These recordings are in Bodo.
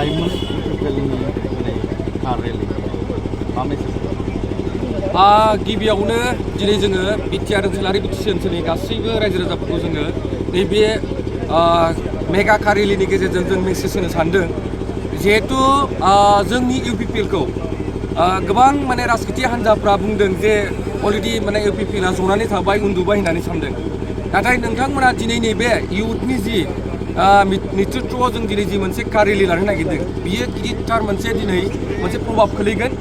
लाइमोन इउपिपिएलनि कार रेलि मा मेसेज गिबियावनो दिनै जोङो बिटिआर ओनसोलारि बिटिसि ओनसोलनि गासैबो रायजो राजाफोरखौ जोङो नैबे मेगा कार रेलिनि गेजेरजों जों मेसेज होनो सानदों जिहेतु जोंनि इउपिपिएलखौ गोबां माने राजखान्थि हान्जाफ्रा बुंदों जे अलरेडि माने इउपिपिएलआ जनानै थाबाय उन्दुबाय होननानै सानदों नाथाय नोंथांमोना दिनै नैबे इयुथनि जि नेतृत्वआव जों दिनै जि मोनसे कार रेलि लानो नागिरदों बियो गिदिरथार मोनसे दिनै मोनसे प्रभाब खोलैगोन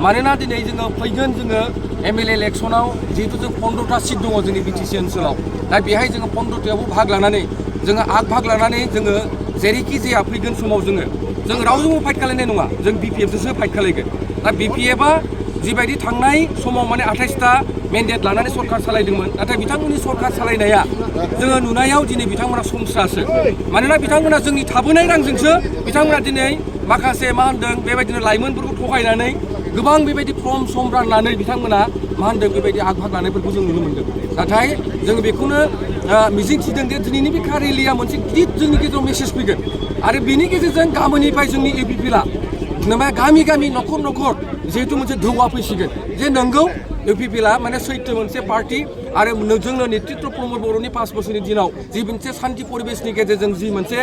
मानोना दिनै जोङो फैगोन जोङो एमएलए इलेक्सनाव जिहेतु जों 15टा सिट दङ जोंनि बिटिसि ओनसोलाव दा बेहाय जोङो 15टायावबो भाग लानानै जोङो भाग लानानै जोङो जेरैखि जाया फैगोन समाव जों रावजोंबो फाइट खालायनाय नङा जों बिपिएफजोंसो फाइट खालायगोन दा बिपिएफआ जिबायदि थांनाय समाव माने 28टा मेन्डेट लानानै सरकार सालायदोंमोन नाथाय बिथांमोननि सरकार सालायनाया जोङो नुनायाव दिनै बिथांमोना संस्रासो मानोना बिथांमोना जोंनि थाबोनाय रांजोंसो बिथांमोना दिनै माखासे मा होनदों बेबायदिनो लाइमोनफोरखौ थगायनानै गोबां बेबायदि फर्म सम राननानै बिथांमोना मा होनदों बेबायदि आग-भाग लानायफोरखौ जों नुनो मोनदों नाथाय जों बेखौनो मिजिंथिदों जे दिनैनि बे कार रेलिया मोनसे गिदिर जोंनि गेजेराव मेसेज फैगोन आरो बेनि गेजेरजों गाबोननिफ्राय जोंनि इउपिपिएलआ गामि गामि न'खर न'खर जिहेतु मोनसे धौवा फैसिगोन जे नंगौ इउपिपिएलआ माने सैथो मोनसे पार्टि आरो जोंनो नेतृत्व प्रमद बर'नि 5 बोसोरनि दिनाव जि मोनसे सान्थि परिबेसनि गेजेरजों जि मोनसे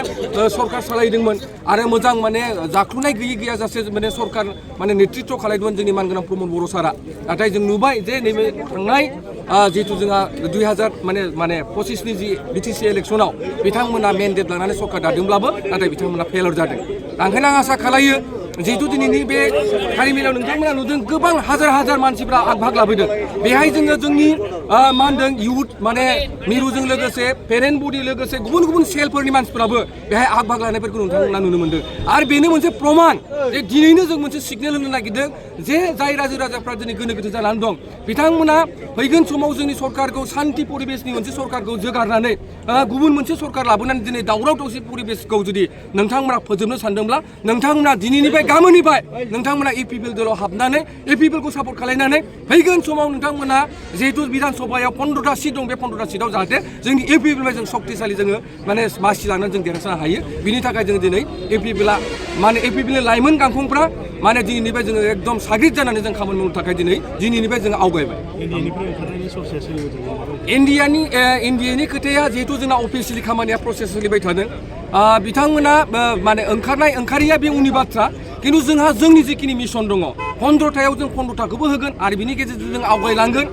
सरकार सालायदोंमोन आरो मोजां माने जाख्लुनाय गैयाजासे माने सरकार माने नेतृत्व खालायदोंमोन जोंनि मानगोनां प्रमद बर' सारा नाथाय जों नुबाय जे नैबे थांनाय जिहेतु जोंहा 2025नि जि बिटिसि इलेक्सनाव बिथांमोना मेन्डेट लानानै सरकार दादोंब्लाबो नाथाय बिथांमोना फेलर जादों ओंखायनो आं आसा खालायो जिहेतु दिनैनि बे हारिमेलाव नोंथांमोना नुदों गोबां हाजार मानसिफ्रा आग-भाग लाबोदों बेहाय जोङो जोंनि मा होनदों इयुथ माने मिरुजों लोगोसे पेरेन्ट बडि लोगोसे गुबुन सेलफोरनि मानसिफ्राबो बेहाय आग-भाग लानायफोरखौ नोंथांमोना नुनो मोनदों आरो बेनो मोनसे प्रमान जे दिनैनो जों मोनसे सिगनेल होनो नागिरदों जे जाय रायजो राजाफ्रा दिनै गोनो गोथो जानानै दं बिथांमोना फैगोन समाव जोंनि सरकारखौ सान्थि परिबेसनि मोनसे सरकारखौ जोगारनानै गुबुन मोनसे सरकार लाबोनानै दिनै दावराव दावसि परिबेसखौ जुदि नोंथांमोना फोजोबनो सानदोंब्ला नोंथांमोना दिनैनिफ्राय गाबोननिफ्राय नोंथांमोना इउपिपिएल दलाव हाबनानै इउपिपिएलखौ सापर्ट खालायनानै फैगोन समाव नोंथांमोना जिहेतु बिधान सभायाव 15टा सिट दं बे 15टा सिटआव जाहाथे जोंनि इउपिपिएलनिफ्राय जों शक्तिशालि जोङो माने मासि लानानै जों देरहासानो हायो बिनि थाखाय जों दिनै इउपिपिएलआ माने इउपिपिएलनि लाइमोन गांखंफ्रा माने दिनैनिफ्राय जोङो एकदम साग्रिद जानानै जों खामानि मावनो थाखाय दिनैनिफ्राय जोङो आवगायबाय इन्डियानि खोथाया जिहेतु जोंना अफिसियेलि खामानिया प्रसेस सोलिबाय थादों बिथांमोना माने ओंखारिया बे उननि बाथ्रा किन्तु जोंहा जोंनि जिखिनि मिशन दङ 15टायाव जों 15टाखौबो होगोन आरो बिनि गेजेरजों जों आवगायलांगोन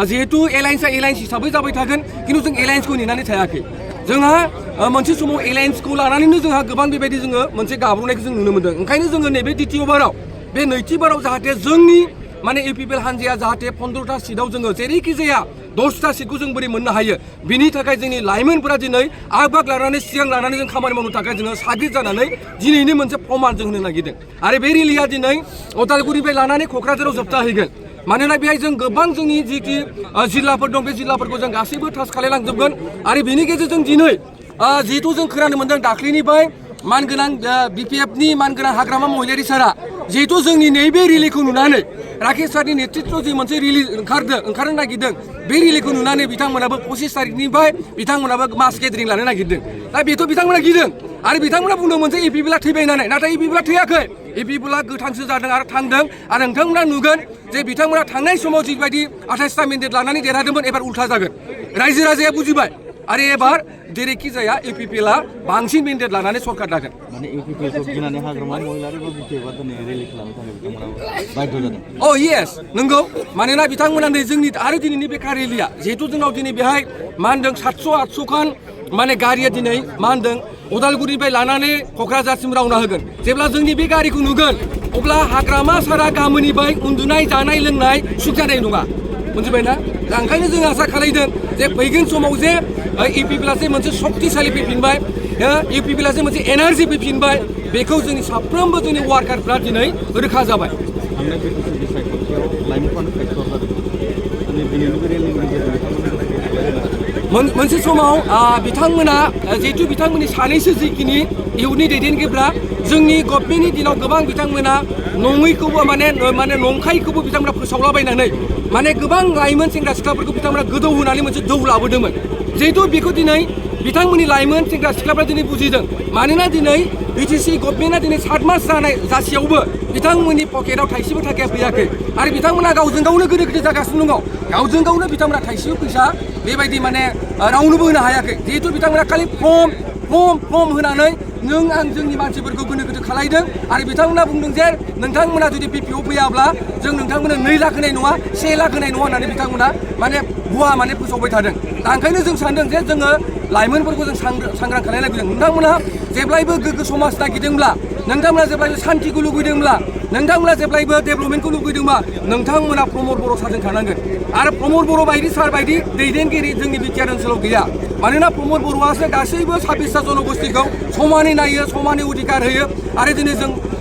जिहेतु एलायन्सआ एलायन्स हिसाबै जाबाय थागोन किन्तु जों एलायन्सखौ नेनानै थायाखै जोंहा मोनसे समाव एलायन्सखौ लानानैनो जोंहा गोबां बेबायदि जोङो मोनसे गाब्रनायखौ जों नुनो मोनदों ओंखायनो जोङो नैबे द्वितीय बाराव बे नैथि बाराव जाहाथे जोंनि माने इउपिपिएल हान्जाया जाहाथे 15टा सिटआव जोङो जेरैखि जाया 10टा सिटखौ जों बोरै मोननो हायो बिनि थाखाय जोंनि लाइमोनफोरा दिनै आग-भाग लानानै सिगां लानानै जों खामानि मावनो थाखाय जोङो साग्रिद जानानै दिनैनि मोनसे प्रमान जों होनो नागिरदों आरो बे रेलिया दिनै अदालगुरिनिफ्राय लानानै क'क्राझाराव जोबथाहैगोन मानोना बेहाय जों गोबां जोंनि जिखि जिल्लाफोर दं बे जिल्लाफोरखौ जों गासैबो टाच खालायलांजोबगोन आरो बेनि गेजेरजों दिनै जिहेतु जों खोनानो मोनदों दाख्लैनिफ्राय मानगोनां बिपिएफनि मानगोनां हाग्रामा महिलारि सारा जिहेतु जोंनि नैबे रेलिखौ नुनानै राकेश सारनि नेतृत्व जि मोनसे रेलि ओंखारनो नागिरदों बे रेलिखौ नुनानै बिथांमोनाबो 25 तारिखनिफ्राय बिथांमोनाबो मास गेदारिं लानो नागिरदों दा बेथ' बिथांमोना गिदों आरो बिथांमोना बुंदोंमोन जे इउपिपिएलआ थैबाय होननानै नाथाय इउपिपिएलआ थैयाखै इउपिपिएलआ गोथांसो जादों आरो थांदों आरो नोंथांमोना नुगोन जे बिथांमोना थांनाय समाव जिबायदि 28टा मेन्डेट लानानै देरहादोंमोन एबार उल्था जागोन रायजो राजाया बुजिबाय आरो एबार जेरैखि जाया इउपिपिएलआ बांसिन मेन्डेट लानानै सरकार दागोन माने इउपिपिएलखौ गिनानै हाग्रामा महिलारिबो बिटिएफआ दिनै रेलि खालामनो थाखाय बिथांमोना बाध्य जादों येस नंगौ मानोना बिथांमोना नै जोंनि आरो दिनैनि बे कार रेलिया जिहेतु जोंनाव दिनै बेहाय मा होनदों 700-800 खान माने गारिया दिनै मा होनदों उदालगुरिनिफ्राय लानानै क'क्राझारसिम रावना होगोन जेब्ला जोंनि बे गारिखौ नुगोन अब्ला हाग्रामा सारा गामिनिफ्राय उन्दुनाय जानाय लोंनाय सुख जानाय नङा मोनथिबायना ओंखायनो जों आसा खालामदों जे फैगोन समाव जे इउपिपिएलआ जे मोनसे शक्तिशालि फैफिनबाय इउपिपिएलआ जे मोनसे एनार्जि फैफिनबाय बेखौ जोंनि साफ्रोमबो जोंनि वार्कारफ्रा दिनै रोखा जाबाय थांनाय बिटिसि बिसायख'थियाव लाइमोनफोरानो फेक्टर जादों दिनैनि बे रेलिनि गेजेरजों मोनसे समाव बिथांमोना जिहेतु बिथांमोननि सानैसो जिखिनि इयुननि दैदेनगिरिफ्रा जोंनि गभर्नमेन्टनि दिनाव गोबां बिथांमोना नङैखौबो माने नंखायखौबो बिथांमोना फोसावलाबायनानै माने गोबां लाइमोन सेंग्रा सिख्लाफोरखौ बिथांमोना गोदौ होनानै मोनसे दौ लाबोदोंमोन जिहेतु बेखौ दिनै बिथांमोननि लाइमोन सेंग्रा सिख्लाफ्रा दिनै बुजिदों मानोना दिनै बिटिसि गभर्नमेन्टआ दिनै 7 मास जानाय जासेयावबो बिथांमोननि पकेटाव थाइसेबो थाखाया फैयाखै आरो बिथांमोना गावजों गावनो गोदो गोदो जागासिनो दङ गावजों गावनो बिथांमोना थाइसेबो फैसा बेबायदि माने रावनोबो होनो हायाखै जिहेतु बिथांमोना खालि फर्म होनानै नों आं जोंनि मानसिफोरखौ गोनो गोथो खालायदों आरो बिथांमोना बुंदों जे नोंथांमोना जुदि बिपिअ फैयाब्ला जों नोंथांमोननो 2 लाख होनाय नङा 1 लाख होनाय नङा होननानै बिथांमोना माने भुवा माने फोसावबाय थादों दा ओंखायनो जों सानदों जे जोङो लाइमोनफोरखौ जों सांग्रां खालामनांगौ नोंथांमोना जेब्लायबो गोग्गो समाज नागिरदोंब्ला नोंथांमोना जेब्लायबो शान्तिखौ लुबैदोंब्ला नोंथांमोना जेब्लायबो डेभेलपमेन्टखौ लुबैदोंबा नोंथांमोना प्रमद बर' सारजों थानांगोन आरो प्रमद बर' बायदि सार बायदि दैदेनगिरि जोंनि बिटिआर ओनसोलाव गैया मानोना प्रमद बर'आसो गासैबो 26टा जनगोष्ठीखौ समानै नायो समानै अधिकार होयो आरो दिनै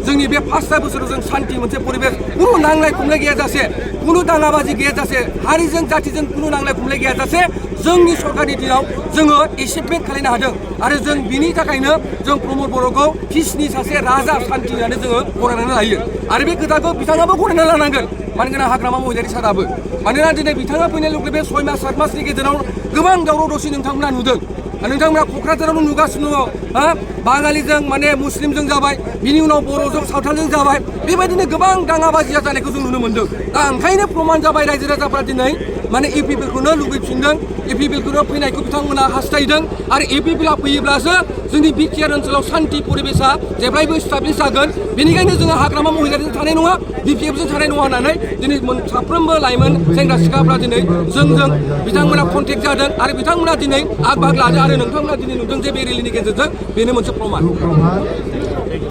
जोंनि बे 5 बोसोराव जों शान्ति मोनसे परिबेश कुनु नांलाय खमलाय गैयाजासे कुनु दाङाबाजि गैयाजासे हारिजों जातिजों कुनु नांलाय खमलाय गैयाजासे जोंनि सरकारनि दिनाव जोङो एचिभमेन्ट खालामनो हादों आरो जों बिनि थाखायनो जों प्रमद बर'खौ पिसनि सासे राजा शान्ति होननानै जोङो गनायनानै लायो आरो बे खोथाखौ बिथाङाबो गनायना लानांगोन मानोना हाग्रामा महिलारि साराबो मानोना दिनै बिथाङा फैनाय लोगो बे 6 मास 7 मासनि गेजेराव गोबां दावराव दावसि नोंथांमोना नुदों नोंथांमोना क'क्राझारावनो नुगासिनो दङ बाङालिजों माने मुस्लिमजों जाबाय बिनि उनाव बर'जों सावथालजों जाबाय बेबायदिनो गोबां दाङाबाजिया जानायखौ जों नुनो मोन्दों दा ओंखायनो प्रमान जाबाय रायजो राजाफ्रा दिनै माने इपि बिलखौनो लुगैफिनदों इपि बिलखौनो फैनायखौ बिथांमोना हास्थायदों आरो इपि बिला फैयोब्लासो जोंनि बिटिआर ओनसोलाव शान्ति परिबेशा जेब्लायबो इस्टाब्लिश जागोन बेनिखायनो जोङो हाग्रामा महिलारिजों थानाय नङा बिपिएफजों थानाय नङा होननानै दिनै साफ्रोमबो लाइमोन सेंग्रा सिख्लाफ्रा दिनै जोंजों बिथांमोना कन्टेक्ट जादों आरो बिथांमोना दिनै आग बाहाग लादों आरो नोंथांमोना दिनै नुदों जे बे रेलिनि गेजेरजों बेनो मोनसे प्रमान